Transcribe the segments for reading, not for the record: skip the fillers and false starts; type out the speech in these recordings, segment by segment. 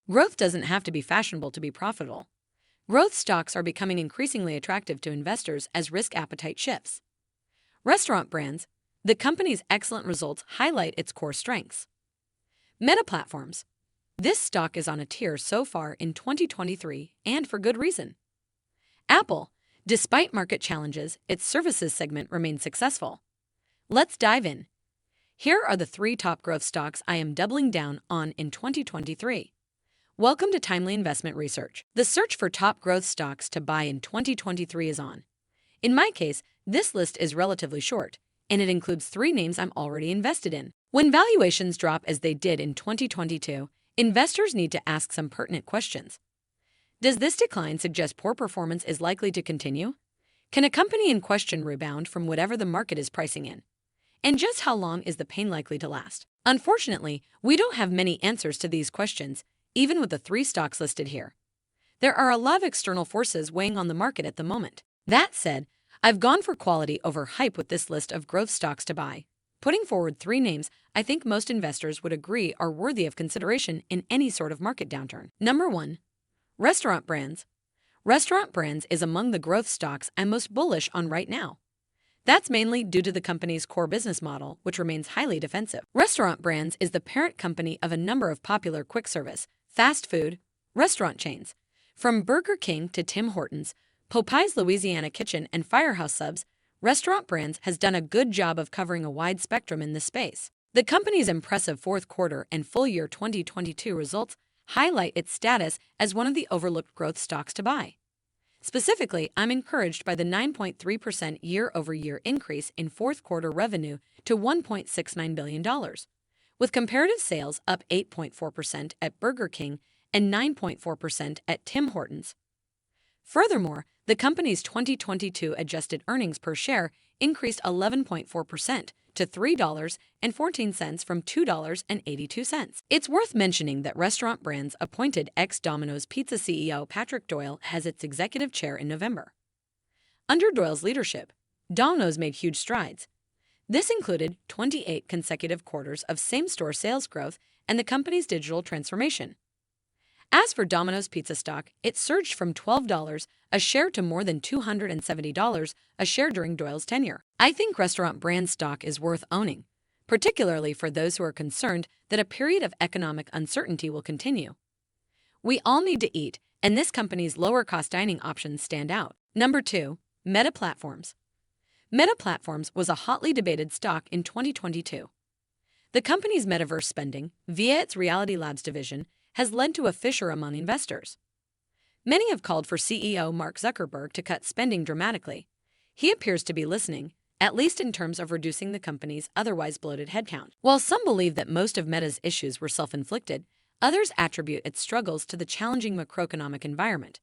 Growth doesn't have to be fashionable to be profitable. Growth stocks are becoming increasingly attractive to investors as risk appetite shifts. Restaurant Brands, the company's excellent results highlight its core strengths. Meta Platforms, this stock is on a tear so far in 2023, and for good reason. Apple, despite market challenges, its services segment remains successful. Let's dive in. Here are the 3 top growth stocks I am doubling down on in 2023. Welcome to Timely Investment Research. The search for top growth stocks to buy in 2023 is on. In my case, this list is relatively short, and it includes 3 names I'm already invested in. When valuations drop as they did in 2022, investors need to ask some pertinent questions. Does this decline suggest poor performance is likely to continue? Can a company in question rebound from whatever the market is pricing in? And just how long is the pain likely to last? Unfortunately, we don't have many answers to these questions, even with the 3 stocks listed here. There are a lot of external forces weighing on the market at the moment. That said, I've gone for quality over hype with this list of growth stocks to buy, putting forward 3 names I think most investors would agree are worthy of consideration in any sort of market downturn. Number 1. Restaurant Brands. Restaurant Brands is among the growth stocks I'm most bullish on right now. That's mainly due to the company's core business model, which remains highly defensive. Restaurant Brands is the parent company of a number of popular quick-service, fast food, restaurant chains. From Burger King to Tim Hortons, Popeyes Louisiana Kitchen, and Firehouse Subs, Restaurant Brands has done a good job of covering a wide spectrum in this space. The company's impressive fourth quarter and full year 2022 results highlight its status as one of the overlooked growth stocks to buy. Specifically, I'm encouraged by the 9.3% year-over-year increase in fourth quarter revenue to $1.69 billion, with comparative sales up 8.4% at Burger King and 9.4% at Tim Hortons. Furthermore, the company's 2022 adjusted earnings per share increased 11.4% to $3.14 from $2.82. It's worth mentioning that Restaurant Brands appointed ex-Domino's Pizza CEO Patrick Doyle as its executive chair in November. Under Doyle's leadership, Domino's made huge strides. This included 28 consecutive quarters of same-store sales growth and the company's digital transformation. As for Domino's Pizza stock, it surged from $12 a share to more than $270 a share during Doyle's tenure. I think Restaurant Brands stock is worth owning, particularly for those who are concerned that a period of economic uncertainty will continue. We all need to eat, and this company's lower-cost dining options stand out. Number 2. Meta Platforms. Meta Platforms was a hotly debated stock in 2022. The company's metaverse spending, via its Reality Labs division, has led to a fissure among investors. Many have called for CEO Mark Zuckerberg to cut spending dramatically. He appears to be listening, at least in terms of reducing the company's otherwise bloated headcount. While some believe that most of Meta's issues were self-inflicted, others attribute its struggles to the challenging macroeconomic environment.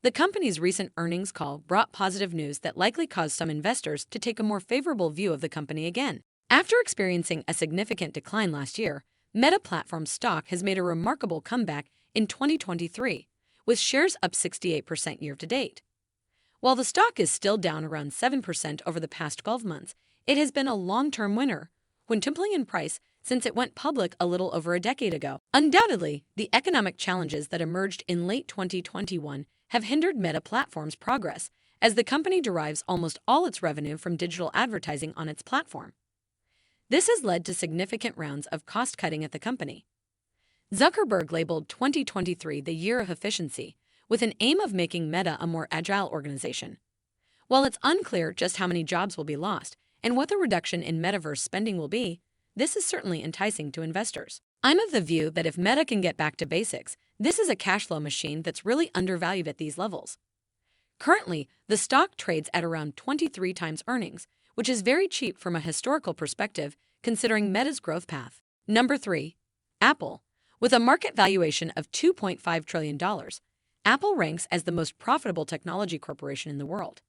The company's recent earnings call brought positive news that likely caused some investors to take a more favorable view of the company again. After experiencing a significant decline last year, Meta Platforms stock has made a remarkable comeback in 2023, with shares up 68% year-to-date. While the stock is still down around 7% over the past 12 months, it has been a long-term winner, quintupling in price since it went public a little over a decade ago. Undoubtedly, the economic challenges that emerged in late 2021 have hindered Meta Platforms' progress, as the company derives almost all its revenue from digital advertising on its platform. This has led to significant rounds of cost-cutting at the company. Zuckerberg labeled 2023 the year of efficiency, with an aim of making Meta a more agile organization. While it's unclear just how many jobs will be lost and what the reduction in metaverse spending will be, this is certainly enticing to investors. I'm of the view that if Meta can get back to basics, this is a cash flow machine that's really undervalued at these levels. Currently, the stock trades at around 23 times earnings, which is very cheap from a historical perspective, considering Meta's growth path. Number 3. Apple. With a market valuation of $2.5 trillion, Apple ranks as the most profitable technology corporation in the world.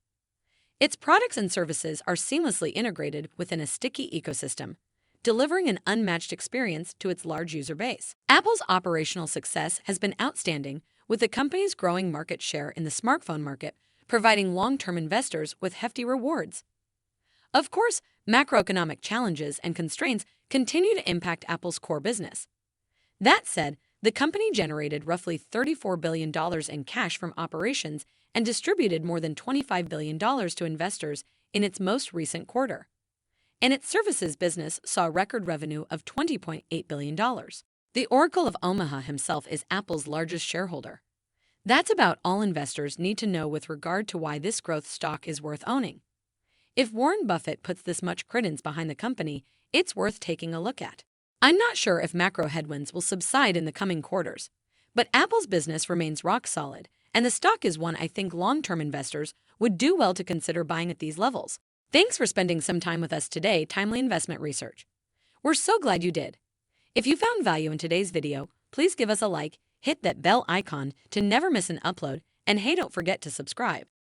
Its products and services are seamlessly integrated within a sticky ecosystem, delivering an unmatched experience to its large user base. Apple's operational success has been outstanding, with the company's growing market share in the smartphone market providing long-term investors with hefty rewards. Of course, macroeconomic challenges and constraints continue to impact Apple's core business. That said, The company generated roughly $34 billion in cash from operations and distributed more than $25 billion to investors in its most recent quarter. And its services business saw a record revenue of $20.8 billion. The Oracle of Omaha himself is Apple's largest shareholder. That's about all investors need to know with regard to why this growth stock is worth owning. If Warren Buffett puts this much credence behind the company, it's worth taking a look at. I'm not sure if macro headwinds will subside in the coming quarters, but Apple's business remains rock solid, and the stock is one I think long-term investors would do well to consider buying at these levels. Thanks for spending some time with us today, Timely Investment Research. We're so glad you did. If you found value in today's video, please give us a like, hit that bell icon to never miss an upload, and hey, don't forget to subscribe.